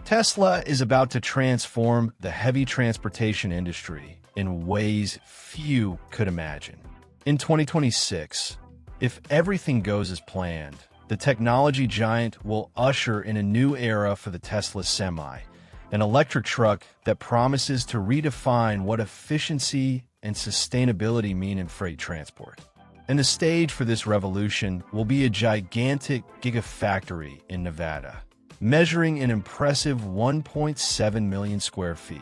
Tesla is about to transform the heavy transportation industry in ways few could imagine. In 2026, if everything goes as planned, the technology giant will usher in a new era for the Tesla Semi, an electric truck that promises to redefine what efficiency and sustainability mean in freight transport. And the stage for this revolution will be a gigantic gigafactory in Nevada, measuring an impressive 1.7 million square feet.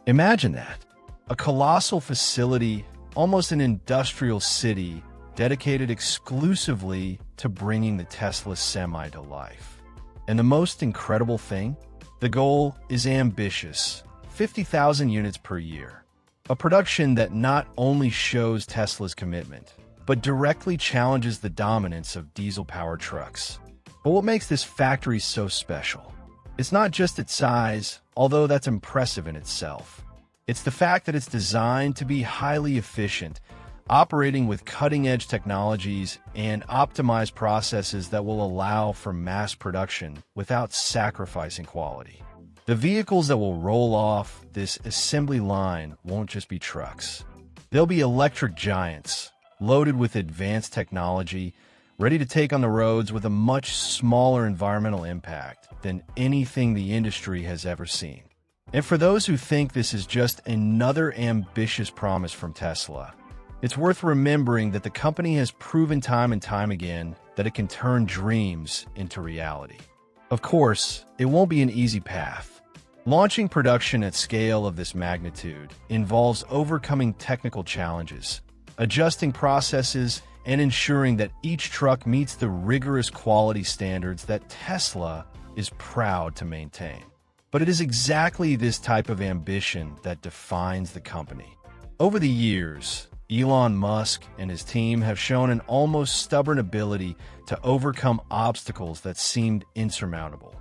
Imagine that. A colossal facility, almost an industrial city, dedicated exclusively to bringing the Tesla Semi to life. And the most incredible thing? The goal is ambitious, 50,000 units per year. A production that not only shows Tesla's commitment, but directly challenges the dominance of diesel-powered trucks. But what makes this factory so special? It's not just its size, although that's impressive in itself. It's the fact that it's designed to be highly efficient, operating with cutting-edge technologies and optimized processes that will allow for mass production without sacrificing quality. The vehicles that will roll off this assembly line won't just be trucks. They'll be electric giants, loaded with advanced technology, ready to take on the roads with a much smaller environmental impact than anything the industry has ever seen. And for those who think this is just another ambitious promise from Tesla, it's worth remembering that the company has proven time and time again that it can turn dreams into reality. Of course, it won't be an easy path. Launching production at scale of this magnitude involves overcoming technical challenges, adjusting processes, and ensuring that each truck meets the rigorous quality standards that Tesla is proud to maintain. But it is exactly this type of ambition that defines the company. Over the years, Elon Musk and his team have shown an almost stubborn ability to overcome obstacles that seemed insurmountable.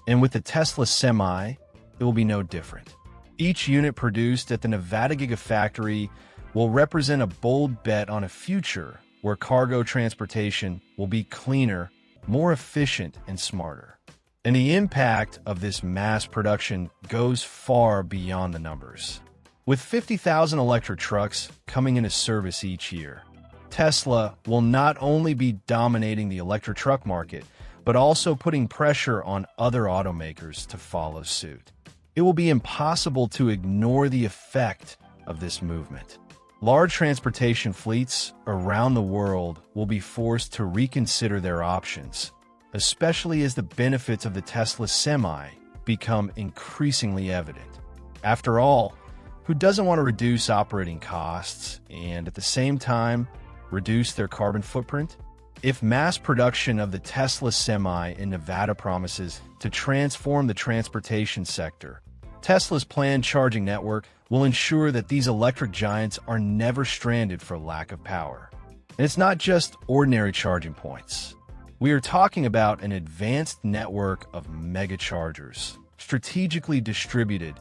And with the Tesla Semi, it will be no different. Each unit produced at the Nevada Gigafactory will represent a bold bet on a future where cargo transportation will be cleaner, more efficient, and smarter. And the impact of this mass production goes far beyond the numbers. With 50,000 electric trucks coming into service each year, Tesla will not only be dominating the electric truck market, but also putting pressure on other automakers to follow suit. It will be impossible to ignore the effect of this movement. Large transportation fleets around the world will be forced to reconsider their options, especially as the benefits of the Tesla Semi become increasingly evident. After all, who doesn't want to reduce operating costs and at the same time reduce their carbon footprint? If mass production of the Tesla Semi in Nevada promises to transform the transportation sector, Tesla's planned charging network will ensure that these electric giants are never stranded for lack of power. And it's not just ordinary charging points. We are talking about an advanced network of mega chargers, strategically distributed,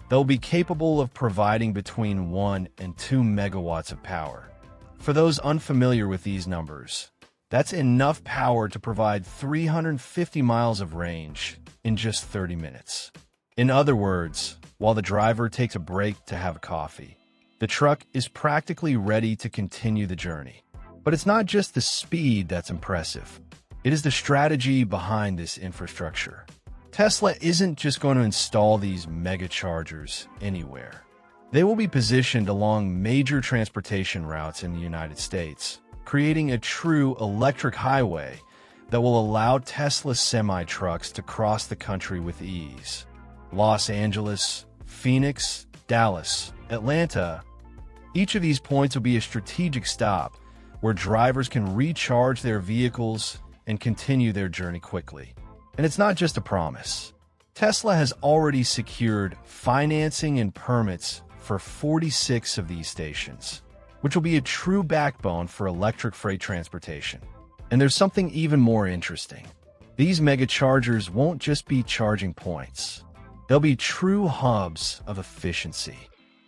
that will be capable of providing between 1 and 2 megawatts of power. For those unfamiliar with these numbers, that's enough power to provide 350 miles of range in just 30 minutes. In other words, while the driver takes a break to have a coffee, the truck is practically ready to continue the journey. But it's not just the speed that's impressive. It is the strategy behind this infrastructure. Tesla isn't just going to install these mega chargers anywhere. They will be positioned along major transportation routes in the United States, creating a true electric highway that will allow Tesla semi-trucks to cross the country with ease. Los Angeles, Phoenix, Dallas, Atlanta. Each of these points will be a strategic stop where drivers can recharge their vehicles and continue their journey quickly. And it's not just a promise. Tesla has already secured financing and permits for 46 of these stations, which will be a true backbone for electric freight transportation. And there's something even more interesting. These mega chargers won't just be charging points. They'll be true hubs of efficiency,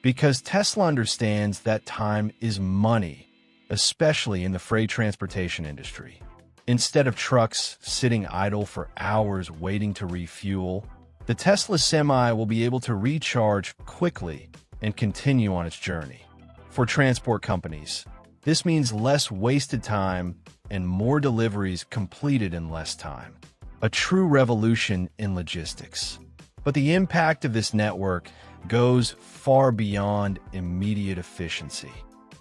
because Tesla understands that time is money, especially in the freight transportation industry. Instead of trucks sitting idle for hours waiting to refuel, The Tesla Semi will be able to recharge quickly and continue on its journey. For transport companies, this means less wasted time and more deliveries completed in less time. A true revolution in logistics. But the impact of this network goes far beyond immediate efficiency.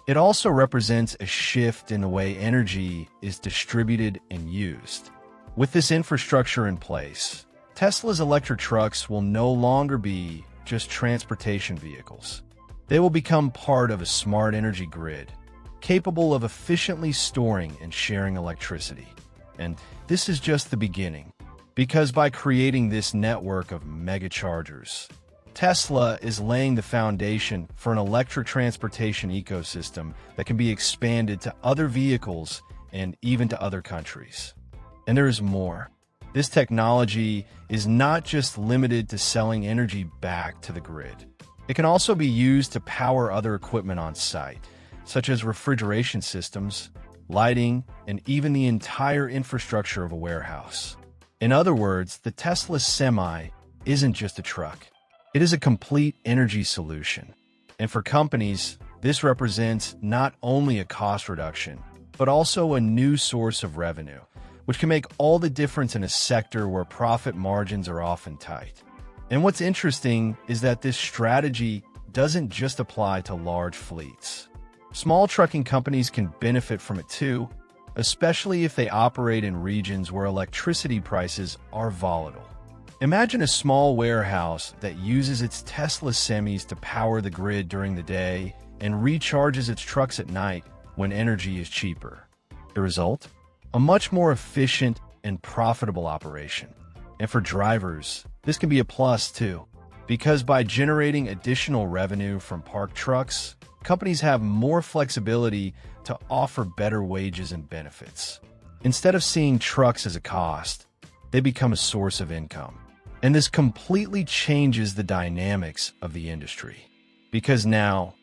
It also represents a shift in the way energy is distributed and used. With this infrastructure in place, Tesla's electric trucks will no longer be just transportation vehicles. They will become part of a smart energy grid, capable of efficiently storing and sharing electricity. And this is just the beginning, because by creating this network of megachargers, Tesla is laying the foundation for an electric transportation ecosystem that can be expanded to other vehicles and even to other countries. And there is more. This technology is not just limited to selling energy back to the grid. It can also be used to power other equipment on site, such as refrigeration systems, lighting, and even the entire infrastructure of a warehouse. In other words, the Tesla Semi isn't just a truck. It is a complete energy solution. And for companies, this represents not only a cost reduction, but also a new source of revenue, which can make all the difference in a sector where profit margins are often tight. And what's interesting is that this strategy doesn't just apply to large fleets. Small trucking companies can benefit from it too, especially if they operate in regions where electricity prices are volatile. Imagine a small warehouse that uses its Tesla Semis to power the grid during the day and recharges its trucks at night when energy is cheaper. The result? A much more efficient and profitable operation. And for drivers, this can be a plus too, because by generating additional revenue from parked trucks, companies have more flexibility to offer better wages and benefits. Instead of seeing trucks as a cost, they become a source of income. And this completely changes the dynamics of the industry. Because now,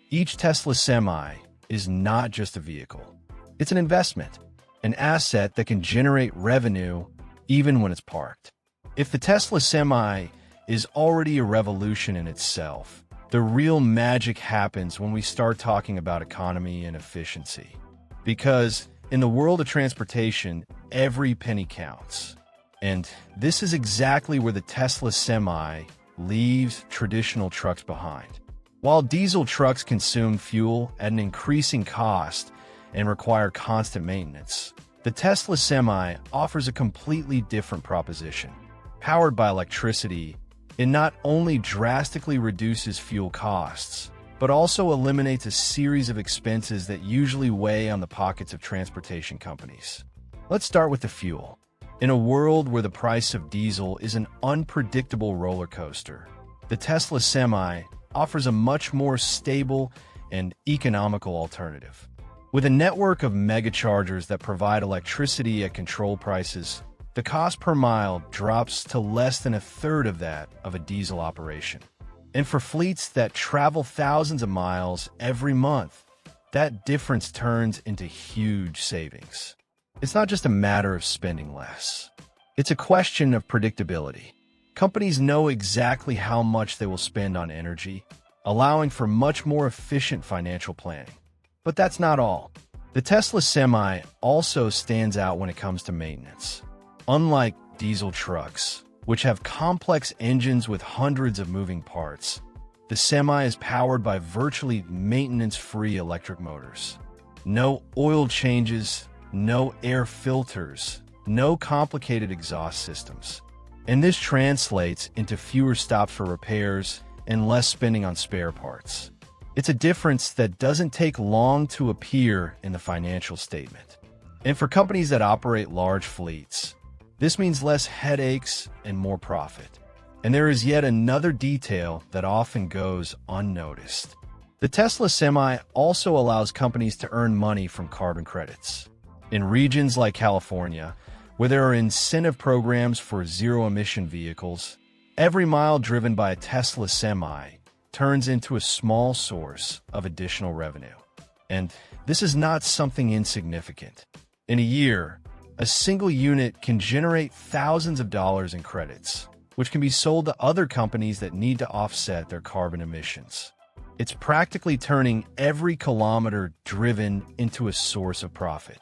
each Tesla Semi is not just a vehicle. It's an investment, an asset that can generate revenue even when it's parked. If the Tesla Semi is already a revolution in itself, the real magic happens when we start talking about economy and efficiency. Because in the world of transportation, every penny counts. And this is exactly where the Tesla Semi leaves traditional trucks behind. While diesel trucks consume fuel at an increasing cost and require constant maintenance, the Tesla Semi offers a completely different proposition. Powered by electricity, it not only drastically reduces fuel costs, but also eliminates a series of expenses that usually weigh on the pockets of transportation companies. Let's start with the fuel. In a world where the price of diesel is an unpredictable roller coaster, the Tesla Semi offers a much more stable and economical alternative. With a network of megachargers that provide electricity at controlled prices, the cost per mile drops to less than a third of that of a diesel operation. And for fleets that travel thousands of miles every month, that difference turns into huge savings. It's not just a matter of spending less. It's a question of predictability. Companies know exactly how much they will spend on energy, allowing for much more efficient financial planning. But that's not all. The Tesla Semi also stands out when it comes to maintenance. Unlike diesel trucks, which have complex engines with hundreds of moving parts, the Semi is powered by virtually maintenance-free electric motors. No oil changes, no air filters, no complicated exhaust systems. And this translates into fewer stops for repairs and less spending on spare parts. It's a difference that doesn't take long to appear in the financial statement. And for companies that operate large fleets, this means less headaches and more profit. And there is yet another detail that often goes unnoticed. The Tesla Semi also allows companies to earn money from carbon credits. In regions like California, where there are incentive programs for zero-emission vehicles, every mile driven by a Tesla Semi turns into a small source of additional revenue. And this is not something insignificant. In a year, a single unit can generate thousands of dollars in credits, which can be sold to other companies that need to offset their carbon emissions. It's practically turning every kilometer driven into a source of profit.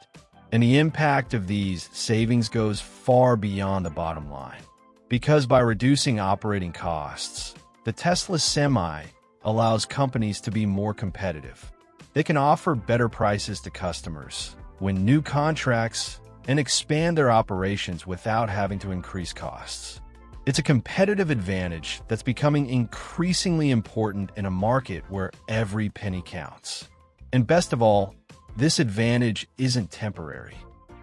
And the impact of these savings goes far beyond the bottom line. Because by reducing operating costs, the Tesla Semi allows companies to be more competitive. They can offer better prices to customers, win new contracts, and expand their operations without having to increase costs. It's a competitive advantage that's becoming increasingly important in a market where every penny counts. And best of all, this advantage isn't temporary.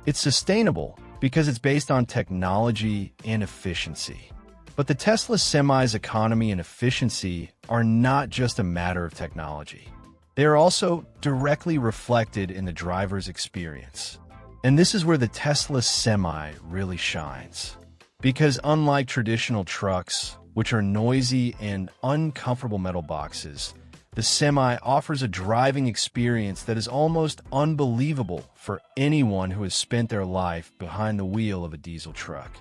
It's sustainable because it's based on technology and efficiency. But the Tesla Semi's economy and efficiency are not just a matter of technology. They are also directly reflected in the driver's experience. And this is where the Tesla Semi really shines. Because unlike traditional trucks, which are noisy and uncomfortable metal boxes, the Semi offers a driving experience that is almost unbelievable for anyone who has spent their life behind the wheel of a diesel truck.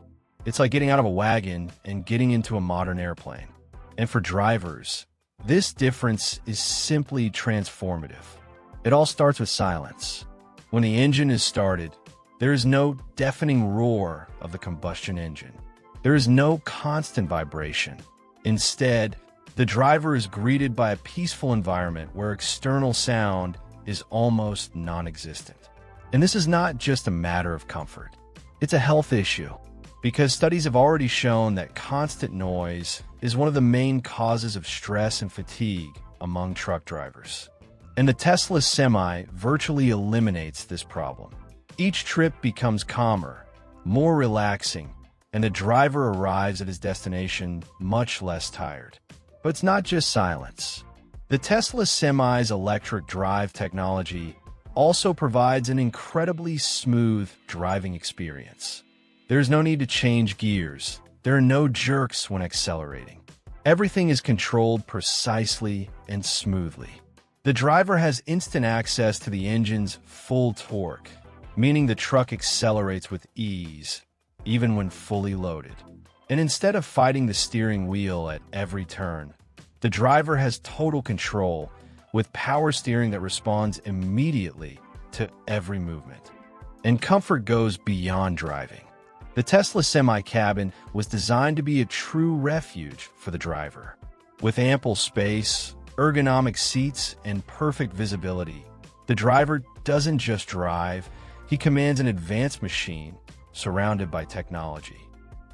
It's like getting out of a wagon and getting into a modern airplane. And for drivers, this difference is simply transformative. It all starts with silence. When the engine is started, there is no deafening roar of the combustion engine. There is no constant vibration. Instead, the driver is greeted by a peaceful environment where external sound is almost non-existent. And this is not just a matter of comfort. It's a health issue, because studies have already shown that constant noise is one of the main causes of stress and fatigue among truck drivers. And the Tesla Semi virtually eliminates this problem. Each trip becomes calmer, more relaxing, and the driver arrives at his destination much less tired. But it's not just silence. The Tesla Semi's electric drive technology also provides an incredibly smooth driving experience. There's no need to change gears. There are no jerks when accelerating. Everything is controlled precisely and smoothly. The driver has instant access to the engine's full torque, meaning the truck accelerates with ease, even when fully loaded. And instead of fighting the steering wheel at every turn, the driver has total control with power steering that responds immediately to every movement. And comfort goes beyond driving. The Tesla Semi cabin was designed to be a true refuge for the driver. With ample space, ergonomic seats, and perfect visibility, the driver doesn't just drive, he commands an advanced machine surrounded by technology.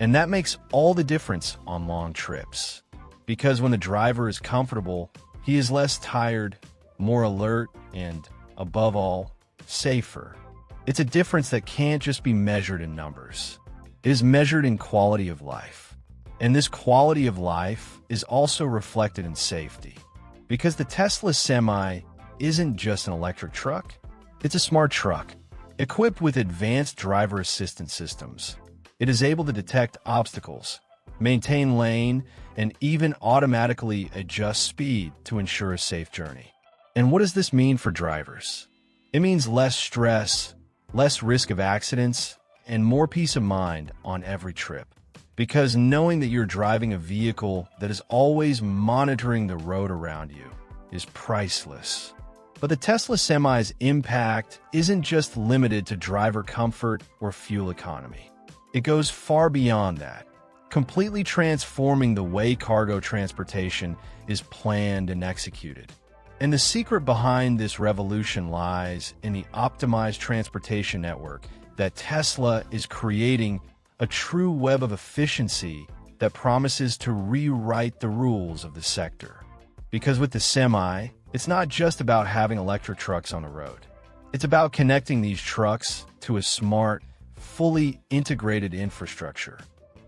And that makes all the difference on long trips. Because when the driver is comfortable, he is less tired, more alert, and, above all, safer. It's a difference that can't just be measured in numbers. It is measured in quality of life. And this quality of life is also reflected in safety. Because the Tesla Semi isn't just an electric truck, it's a smart truck. Equipped with advanced driver assistance systems, it is able to detect obstacles, maintain lane, and even automatically adjust speed to ensure a safe journey. And what does this mean for drivers? It means less stress, less risk of accidents, and more peace of mind on every trip. Because knowing that you're driving a vehicle that is always monitoring the road around you is priceless. But the Tesla Semi's impact isn't just limited to driver comfort or fuel economy. It goes far beyond that, completely transforming the way cargo transportation is planned and executed. And the secret behind this revolution lies in the optimized transportation network that Tesla is creating, a true web of efficiency that promises to rewrite the rules of the sector. Because with the Semi, it's not just about having electric trucks on the road. It's about connecting these trucks to a smart, fully integrated infrastructure.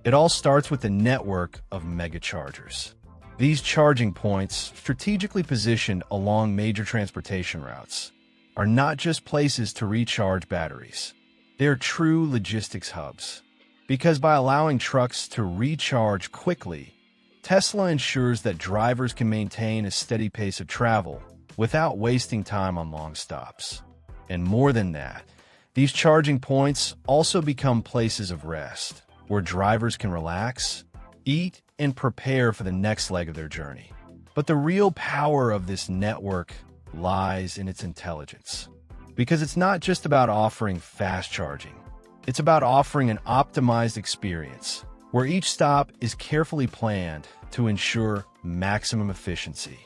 It all starts with a network of megachargers. These charging points, strategically positioned along major transportation routes, are not just places to recharge batteries. They are true logistics hubs. Because by allowing trucks to recharge quickly, Tesla ensures that drivers can maintain a steady pace of travel without wasting time on long stops. And more than that, these charging points also become places of rest, where drivers can relax, eat, and prepare for the next leg of their journey. But the real power of this network lies in its intelligence. Because it's not just about offering fast charging. It's about offering an optimized experience, where each stop is carefully planned to ensure maximum efficiency.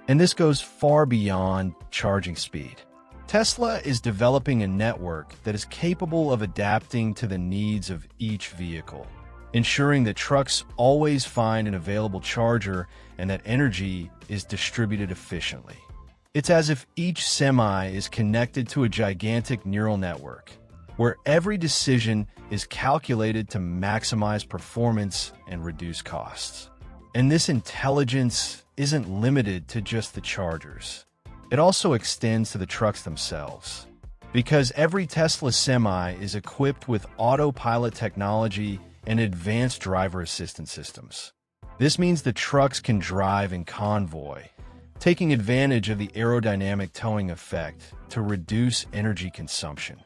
And this goes far beyond charging speed. Tesla is developing a network that is capable of adapting to the needs of each vehicle, ensuring that trucks always find an available charger and that energy is distributed efficiently. It's as if each semi is connected to a gigantic neural network, where every decision is calculated to maximize performance and reduce costs. And this intelligence isn't limited to just the chargers. It also extends to the trucks themselves. Because every Tesla Semi is equipped with autopilot technology and advanced driver assistance systems. This means the trucks can drive in convoy, taking advantage of the aerodynamic towing effect to reduce energy consumption.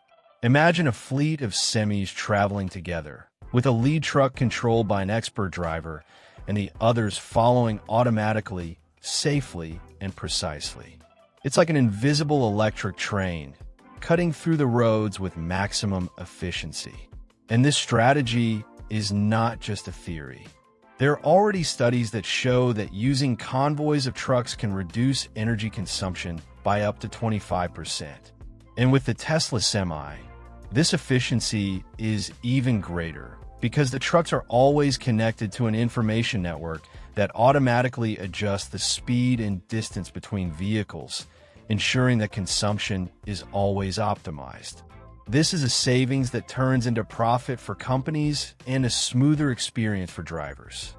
Imagine a fleet of semis traveling together, with a lead truck controlled by an expert driver and the others following automatically, safely, and precisely. It's like an invisible electric train, cutting through the roads with maximum efficiency. And this strategy is not just a theory. There are already studies that show that using convoys of trucks can reduce energy consumption by up to 25%. And with the Tesla Semi, this efficiency is even greater because the trucks are always connected to an information network that automatically adjusts the speed and distance between vehicles, ensuring that consumption is always optimized. This is a savings that turns into profit for companies and a smoother experience for drivers.